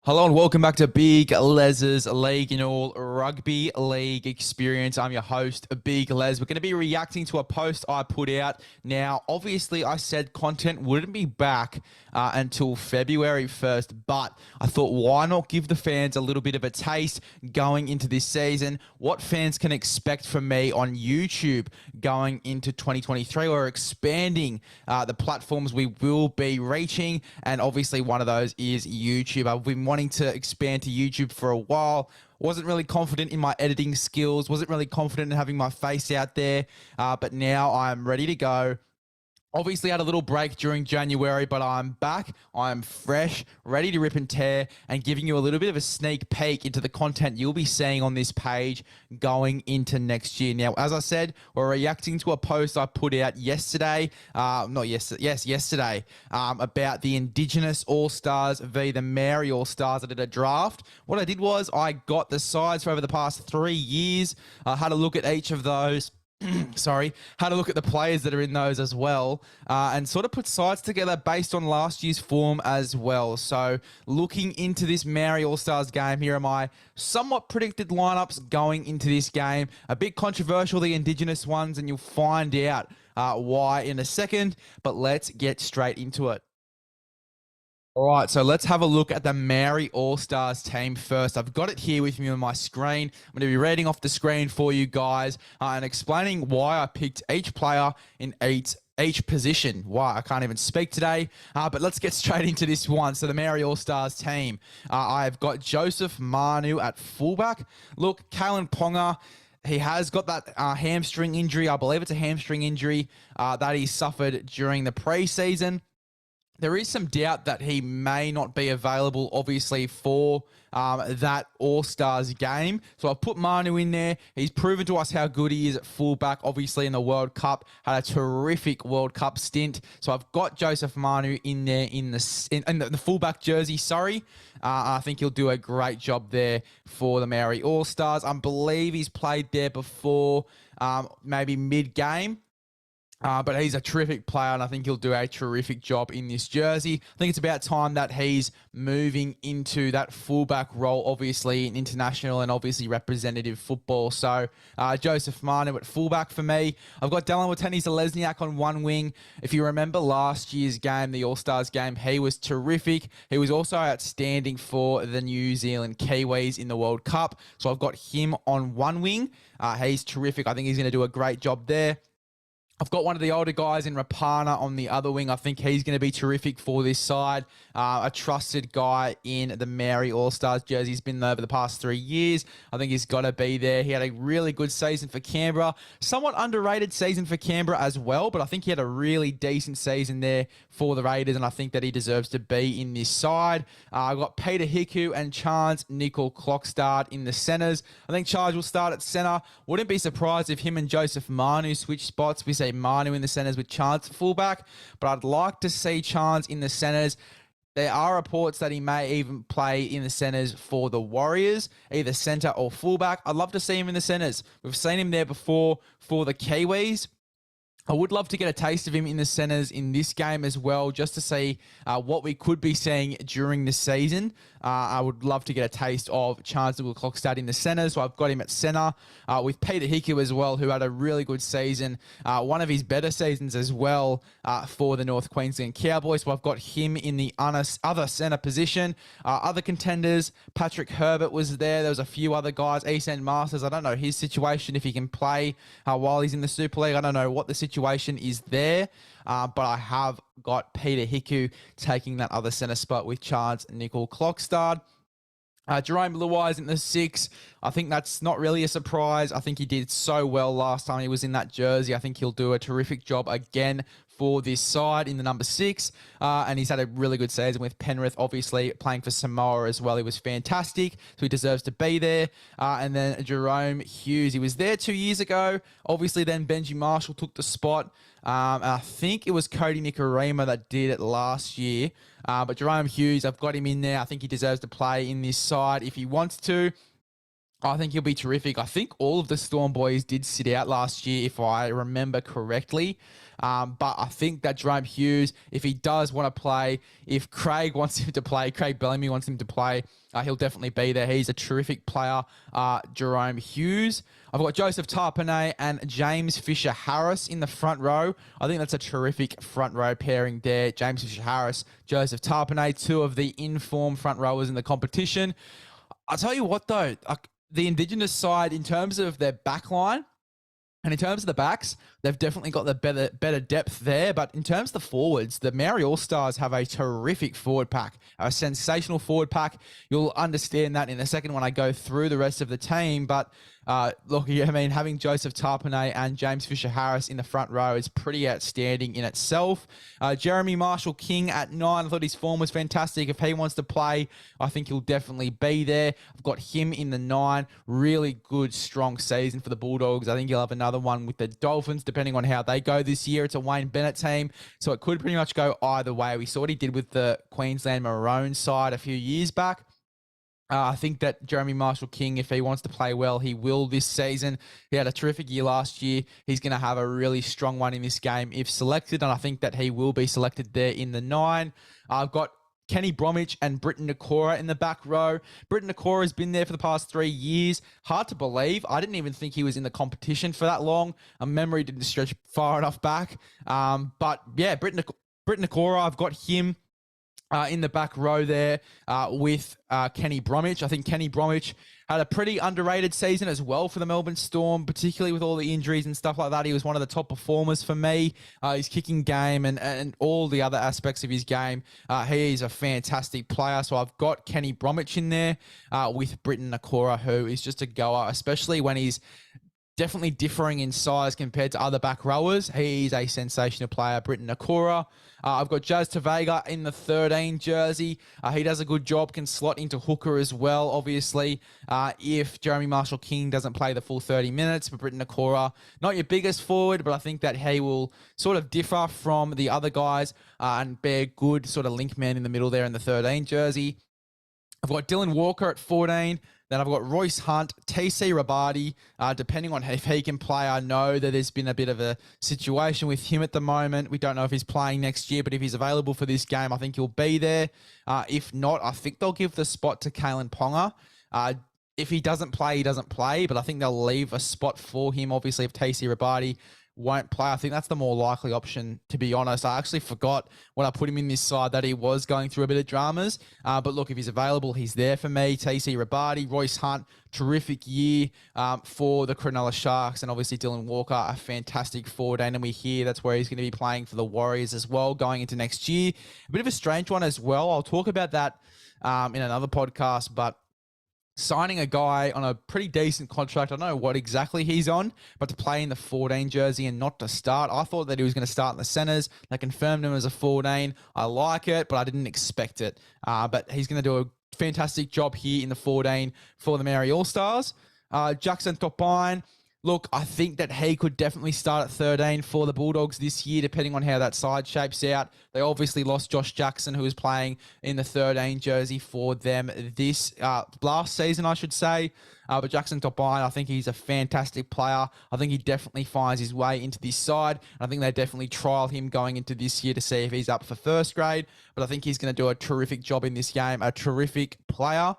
Hello and welcome back to Big Les's League in All Rugby League Experience. I'm your host, Big Les. We're going to be reacting to a post I put out. Now, obviously, I said content wouldn't be back until February 1st, but I thought, why not give the fans a little bit of a taste going into this season? What fans can expect from me on YouTube going into 2023? We're expanding the platforms we will be reaching, and obviously one of those is YouTube. I've been wanting to expand to YouTube for a while. Wasn't really confident in my editing skills, wasn't really confident in having my face out there, but now I'm ready to go. Obviously, had a little break during January, but I'm back. I'm fresh, ready to rip and tear, and giving you a little bit of a sneak peek into the content you'll be seeing on this page going into next year. Now, as I said, we're reacting to a post I put out yesterday, yesterday, about the Indigenous All-Stars v. the Maori All-Stars. I did a draft. What I did was I got the sides for over the past 3 years. I had a look at each of those. Had a look at the players that are in those as well, and sort of put sides together based on last year's form as well. So looking into this Maori All-Stars game, here are my somewhat predicted lineups going into this game. A bit controversial, the Indigenous ones, and you'll find out why in a second, but let's get straight into it. All right, so let's have a look at the Maori All-Stars team first. I've got it here with me on my screen. I'm going to be reading off the screen for you guys and explaining why I picked each player in each position. Why I can't even speak today, but let's get straight into this one. So the Maori All-Stars team, I've got Joseph Manu at fullback. Look, Kalen Ponga, he has got that hamstring injury. I believe it's a hamstring injury that he suffered during the preseason. There is some doubt that he may not be available, obviously, for that All-Stars game. So I've put Manu in there. He's proven to us how good he is at fullback, obviously, in the World Cup. Had a terrific World Cup stint. So I've got Joseph Manu in there in the fullback jersey, sorry. I think he'll do a great job there for the Maori All-Stars. I believe he's played there before, maybe mid-game. But he's a terrific player, and I think he'll do a terrific job in this jersey. I think it's about time that he's moving into that fullback role, obviously, in international and obviously representative football. So Joseph Manu at fullback for me. I've got Dallin Watene-Zelezniak on one wing. If you remember last year's game, the All-Stars game, he was terrific. He was also outstanding for the New Zealand Kiwis in the World Cup. So I've got him on one wing. He's terrific. I think he's going to do a great job there. I've got one of the older guys in Rapana on the other wing. I think he's going to be terrific for this side. A trusted guy in the Maori All-Stars jersey. He's been there over the past 3 years. I think he's got to be there. He had a really good season for Canberra. Somewhat underrated season for Canberra as well, but I think he had a really decent season there for the Raiders, and I think that he deserves to be in this side. I've got Peter Hiku and Chance Nickel-Clockstart in the centres. I think Charge will start at centre. Wouldn't be surprised if him and Joseph Manu switch spots. We say Manu in the centres with Chance fullback, but I'd like to see Chance in the centres. There are reports that he may even play in the centres for the Warriors, either centre or fullback. I'd love to see him in the centres. We've seen him there before for the Kiwis. I would love to get a taste of him in the centres in this game as well, just to see what we could be seeing during the season. I would love to get a taste of Chance Nickel-Clockstart in the centre, so I've got him at centre with Peter Hiku as well, who had a really good season, one of his better seasons as well for the North Queensland Cowboys. So I've got him in the other centre position. Other contenders, Patrick Herbert was there. There was a few other guys. Esan Masters, I don't know his situation, if he can play while he's in the Super League. I don't know what the situation is there, but I have got Peter Hiku taking that other centre spot with Chance Nickel-Clockstart. Jerome Luai in the 6. I think that's not really a surprise. I think he did so well last time he was in that jersey. I think he'll do a terrific job again for this side in the number 6. And he's had a really good season with Penrith, obviously playing for Samoa as well. He was fantastic, so he deserves to be there. And then Jerome Hughes, he was there 2 years ago. Obviously then Benji Marshall took the spot. I think it was Cody Nikorima that did it last year. But Jerome Hughes, I've got him in there. I think he deserves to play in this side if he wants to. I think he'll be terrific. I think all of the Storm boys did sit out last year, if I remember correctly. But I think that Jerome Hughes, if he does want to play, if Craig wants him to play, Craig Bellamy wants him to play, he'll definitely be there. He's a terrific player, Jerome Hughes. I've got Joseph Tarpanay and James Fisher-Harris in the front row. I think that's a terrific front row pairing there. James Fisher-Harris, Joseph Tarpanay, two of the in-form front rowers in the competition. I'll tell you what, though, the Indigenous side, in terms of their back line and in terms of the backs, they've definitely got the better depth there. But in terms of the forwards, the Maori All-Stars have a terrific forward pack, a sensational forward pack. You'll understand that in a second when I go through the rest of the team. But look, I mean, having Joseph Tarpanay and James Fisher-Harris in the front row is pretty outstanding in itself. Jeremy Marshall-King at 9. I thought his form was fantastic. If he wants to play, I think he'll definitely be there. I've got him in the 9. Really good, strong season for the Bulldogs. I think he'll have another one with the Dolphins, depending on how they go this year. It's a Wayne Bennett team, so it could pretty much go either way. We saw what he did with the Queensland Maroons side a few years back. I think that Jeremy Marshall-King, if he wants to play well, he will this season. He had a terrific year last year. He's going to have a really strong one in this game if selected, and I think that he will be selected there in the 9. I've got Kenny Bromwich and Britton Nakora in the back row. Britton Nakora has been there for the past 3 years. Hard to believe. I didn't even think he was in the competition for that long. A memory didn't stretch far enough back. But yeah, Britton Nakora, I've got him in the back row there with Kenny Bromwich. I think Kenny Bromwich had a pretty underrated season as well for the Melbourne Storm, particularly with all the injuries and stuff like that. He was one of the top performers for me. His kicking game and all the other aspects of his game. He is a fantastic player. So I've got Kenny Bromwich in there with Britton Nakora, who is just a goer, especially when he's definitely differing in size compared to other back rowers. He's a sensational player, Britton Nakora. I've got Jazz Tavega in the 13 jersey. He does a good job, can slot into hooker as well, obviously, if Jeremy Marshall-King doesn't play the full 30 minutes. But Britton Nakora, not your biggest forward, but I think that he will sort of differ from the other guys and be a good sort of link man in the middle there in the 13 jersey. I've got Dylan Walker at 14. Then I've got Royce Hunt, TC Rabadi, depending on if he can play. I know that there's been a bit of a situation with him at the moment. We don't know if he's playing next year, but if he's available for this game, I think he'll be there. If not, I think they'll give the spot to Kalen Ponga. If he doesn't play, he doesn't play, but I think they'll leave a spot for him, obviously, if TC Rabadi won't play. I think that's the more likely option, to be honest. I actually forgot when I put him in this side that he was going through a bit of dramas. But look, if he's available, he's there for me. TC Rabadi, Royce Hunt, terrific year for the Cronulla Sharks. And obviously Dylan Walker, a fantastic forward. And we hear that's where he's going to be playing for the Warriors as well going into next year. A bit of a strange one as well. I'll talk about that in another podcast, but signing a guy on a pretty decent contract. I don't know what exactly he's on, but to play in the 14 jersey and not to start. I thought that he was going to start in the centers. They confirmed him as a 14. I like it, but I didn't expect it. But he's going to do a fantastic job here in the 14 for the Maori All-Stars. Jackson Topine. Look, I think that he could definitely start at 13 for the Bulldogs this year, depending on how that side shapes out. They obviously lost Josh Jackson, who was playing in the 13 jersey for them this last season, I should say. But Jackson Topine, I think he's a fantastic player. I think he definitely finds his way into this side. I think they definitely trial him going into this year to see if he's up for first grade. But I think he's going to do a terrific job in this game, a terrific player.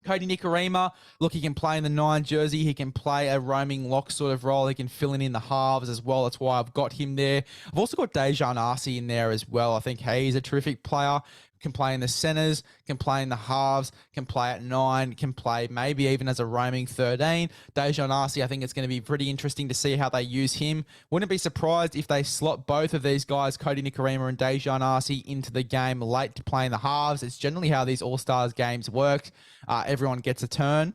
Cody Nikorima, look, he can play in the 9 jersey. He can play a roaming lock sort of role. He can fill in the halves as well. That's why I've got him there. I've also got Dejan Arce in there as well. I think he's a terrific player. Can play in the centers, can play in the halves, can play at 9, can play maybe even as a roaming 13. Dejan Arce, I think it's going to be pretty interesting to see how they use him. Wouldn't be surprised if they slot both of these guys, Cody Nikorima and Dejan Arce, into the game late to play in the halves. It's generally how these All-Stars games work. Everyone gets a turn.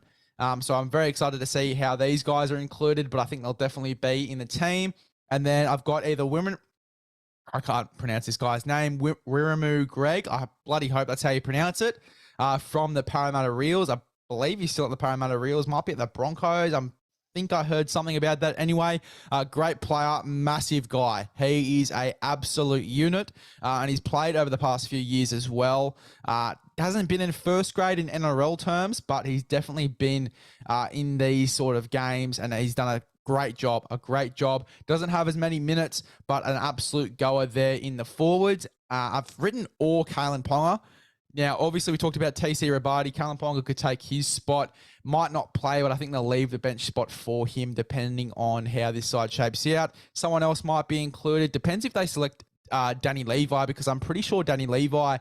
So I'm very excited to see how these guys are included, but I think they'll definitely be in the team. And then I've got either women... I can't pronounce this guy's name. Wiramu Greg. I bloody hope that's how you pronounce it. From the Parramatta Reels. I believe he's still at the Parramatta Reels. Might be at the Broncos. I think I heard something about that. Anyway, great player, massive guy. He is a absolute unit, and he's played over the past few years as well. hasn't been in first grade in NRL terms, but he's definitely been in these sort of games, and he's done a great job. Doesn't have as many minutes, but an absolute goer there in the forwards. I've written or Kalen Ponga. Now, obviously, we talked about TC Rabadi. Kalen Ponga could take his spot. Might not play, but I think they'll leave the bench spot for him, depending on how this side shapes out. Someone else might be included. Depends if they select Danny Levi, because I'm pretty sure Danny Levi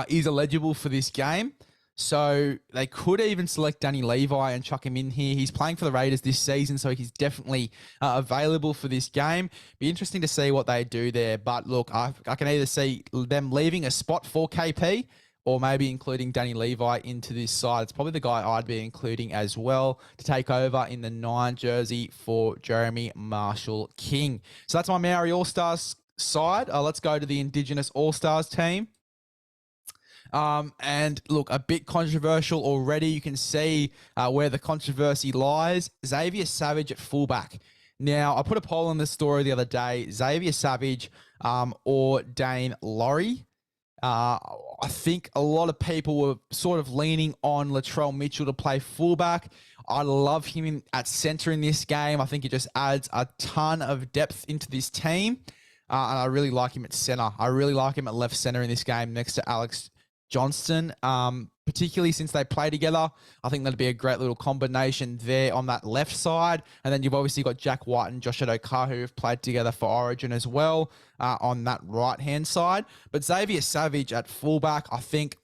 is eligible for this game. So they could even select Danny Levi and chuck him in here. He's playing for the Raiders this season, so he's definitely available for this game. Be interesting to see what they do there. But look, I can either see them leaving a spot for KP or maybe including Danny Levi into this side. It's probably the guy I'd be including as well to take over in the 9 jersey for Jeremy Marshall-King. So that's my Maori All-Stars side. Let's go to the Indigenous All-Stars team. And look, a bit controversial already. You can see where the controversy lies. Xavier Savage at fullback. Now, I put a poll on this story the other day. Xavier Savage or Dane Laurie. I think a lot of people were sort of leaning on Latrell Mitchell to play fullback. I love him at centre in this game. I think it just adds a ton of depth into this team. And I really like him at centre. I really like him at left centre in this game next to Alex Johnston, particularly since they play together. I think that'd be a great little combination there on that left side. And then you've obviously got Jack White and Josh Adokar, who have played together for Origin as well on that right-hand side. But Xavier Savage at fullback, I think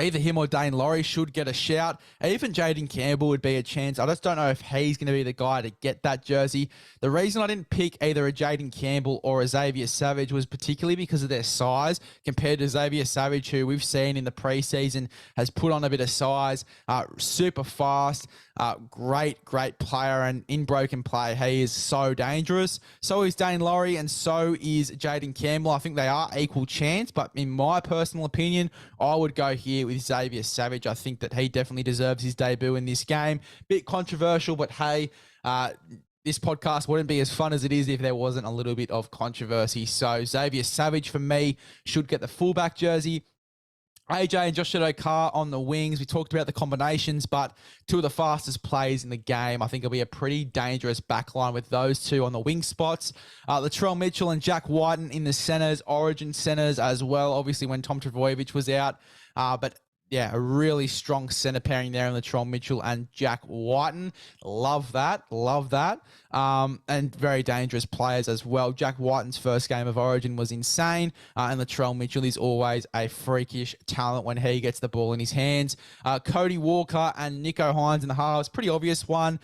either him or Dane Laurie should get a shout. Even Jaden Campbell would be a chance. I just don't know if he's going to be the guy to get that jersey. The reason I didn't pick either a Jaden Campbell or a Xavier Savage was particularly because of their size compared to Xavier Savage, who we've seen in the preseason has put on a bit of size, super fast, great player, and in broken play, he is so dangerous. So is Dane Laurie, and so is Jaden Campbell. I think they are equal chance, but in my personal opinion, I would go here with Xavier Savage. I think that he definitely deserves his debut in this game. Bit controversial, but hey, this podcast wouldn't be as fun as it is if there wasn't a little bit of controversy. So Xavier Savage, for me, should get the fullback jersey. AJ and Josh Adokar on the wings. We talked about the combinations, but two of the fastest players in the game. I think it'll be a pretty dangerous backline with those two on the wing spots. Latrell Mitchell and Jack Whiten in the centers, Origin centers as well, obviously when Tom Trbojevic was out. But yeah, a really strong center pairing there in Latrell Mitchell and Jack Whiten. Love that. And very dangerous players as well. Jack Whiten's first game of Origin was insane. And Latrell Mitchell is always a freakish talent when he gets the ball in his hands. Cody Walker and Nico Hines in the halves. Pretty obvious one.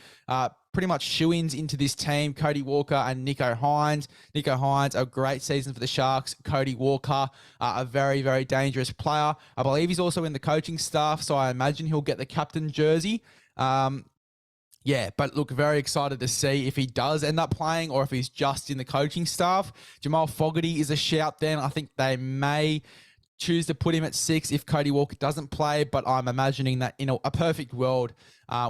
Pretty much shoo-ins into this team, Cody Walker and Nico Hines. Nico Hines, a great season for the Sharks. Cody Walker, a very dangerous player. I believe he's also in the coaching staff, so I imagine he'll get the captain jersey. Yeah, but look, very excited to see if he does end up playing or if he's just in the coaching staff. Jamal Fogarty is a shout then. I think they may choose to put him at 6 if Cody Walker doesn't play, but I'm imagining that in a perfect world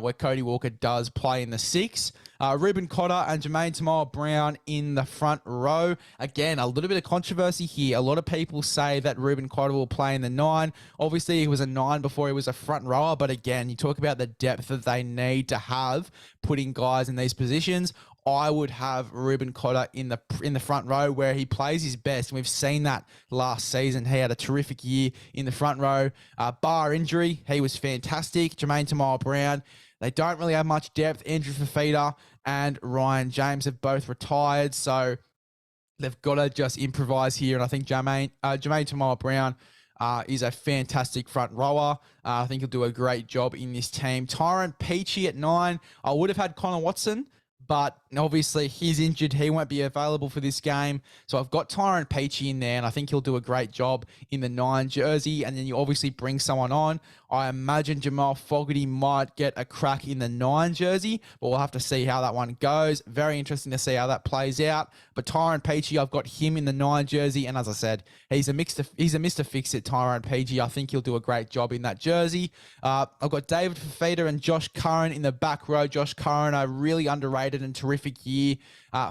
where Cody Walker does play in the 6. Reuben Cotter and Jermaine Tamara-Brown in the front row. Again, a little bit of controversy here. A lot of people say that Reuben Cotter will play in the 9. Obviously, he was a 9 before he was a front rower, but again, you talk about the depth that they need to have putting guys in these positions. I would have Reuben Cotter in the front row where he plays his best. And we've seen that last season. He had a terrific year in the front row. Bar injury, he was fantastic. Jermaine Tamara-Brown, they don't really have much depth. Andrew Fafita and Ryan James have both retired. So they've got to just improvise here. And I think Jermaine Tamara-Brown is a fantastic front rower. I think he'll do a great job in this team. Tyrone Peachy at 9. I would have had Connor Watson, but obviously he's injured. He won't be available for this game. So I've got Tyrone Peachy in there, and I think he'll do a great job in the 9 jersey. And then you obviously bring someone on. I imagine Jamal Fogarty might get a crack in the 9 jersey, but we'll have to see how that one goes. Very interesting to see how that plays out. But Tyrone Peachy, I've got him in the 9 jersey, and as I said, he's a Mr. Fix-It, Tyrone Peachy. I think he'll do a great job in that jersey. I've got David Fafita and Josh Curran in the back row. Josh Curran, a really underrated and terrific year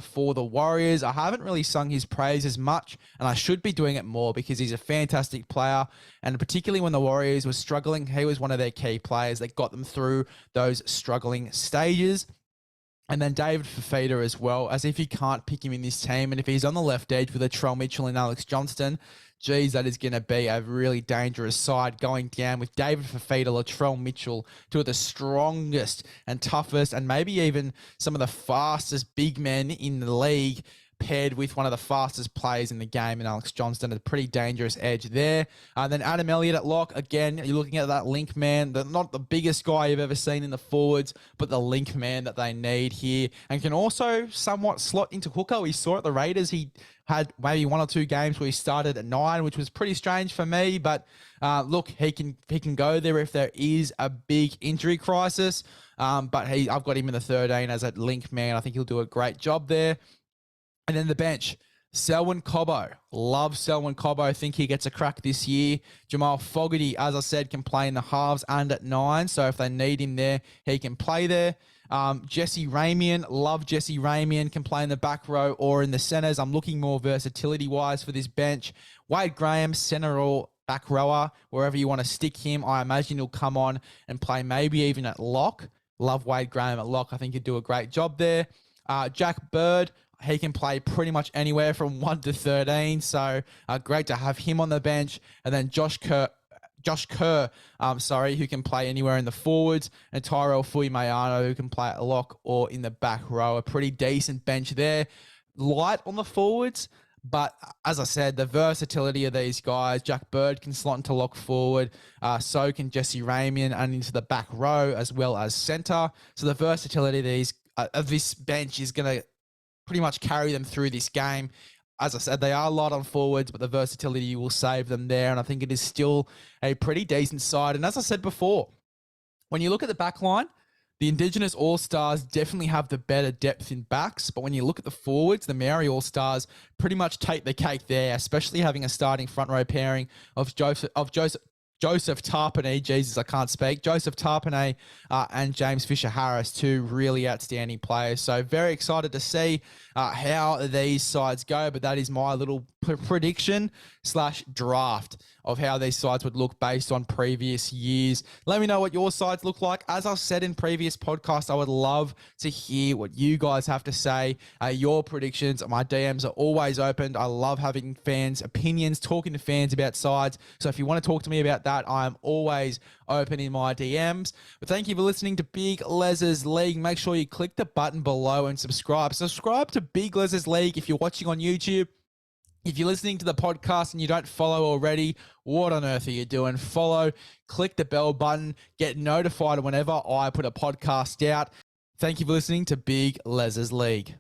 for the Warriors. I haven't really sung his praise as much, and I should be doing it more because he's a fantastic player. And particularly when the Warriors were struggling, he was one of their key players that got them through those struggling stages. And then David Fafita as well, as if you can't pick him in this team. And if he's on the left edge with Latrell Mitchell and Alex Johnston, geez, that is going to be a really dangerous side going down with David Fafita, Latrell Mitchell, two of the strongest and toughest and maybe even some of the fastest big men in the league, paired with one of the fastest players in the game in Alex Johnston, a pretty dangerous edge there. Then Adam Elliott at lock. Again, you're looking at that link man, not the biggest guy you've ever seen in the forwards, but the link man that they need here, and can also somewhat slot into hooker. We saw at the Raiders, he had maybe 1 or 2 games where he started at 9, which was pretty strange for me. But look, he can go there if there is a big injury crisis. But I've got him in the 13 as a link man. I think he'll do a great job there. And then the bench, Selwyn Cobbo. Love Selwyn Cobbo. Think he gets a crack this year. Jamal Fogarty, as I said, can play in the halves and at 9. So if they need him there, he can play there. Jesse Ramian. Love Jesse Ramian. Can play in the back row or in the centers. I'm looking more versatility-wise for this bench. Wade Graham, center or back rower, wherever you want to stick him. I imagine he'll come on and play maybe even at lock. Love Wade Graham at lock. I think he'd do a great job there. Jack Bird. He can play pretty much anywhere from 1 to 13. So great to have him on the bench. And then Josh Kerr, who can play anywhere in the forwards, and Tyrell Fuimayano, who can play at lock or in the back row. A pretty decent bench there. Light on the forwards, but as I said, the versatility of these guys. Jack Bird can slot into lock forward. So can Jesse Ramian, and into the back row as well as center. So the versatility of this bench is going to pretty much carry them through this game. As I said, they are light on forwards, but the versatility will save them there. And I think it is still a pretty decent side. And as I said before, when you look at the back line, the Indigenous All-Stars definitely have the better depth in backs. But when you look at the forwards, the Maori All-Stars pretty much take the cake there, especially having a starting front row pairing of Joseph Tarpanay, Jesus, I can't speak. Joseph Tarpanay and James Fisher-Harris, two really outstanding players. So very excited to see how these sides go. But that is my little prediction / draft of how these sides would look based on previous years. Let me know what your sides look like. As I've said in previous podcasts, I would love to hear what you guys have to say, your predictions. My DMs are always open. I love having fans' opinions, talking to fans about sides. So if you want to talk to me about that, I am always open in my DMs. But thank you for listening to Big LEZ'S League. Make sure you click the button below and subscribe. Subscribe to Big LEZ'S League if you're watching on YouTube. If you're listening to the podcast and you don't follow already, what on earth are you doing? Follow, click the bell button, get notified whenever I put a podcast out. Thank you for listening to Big LEZ'S League.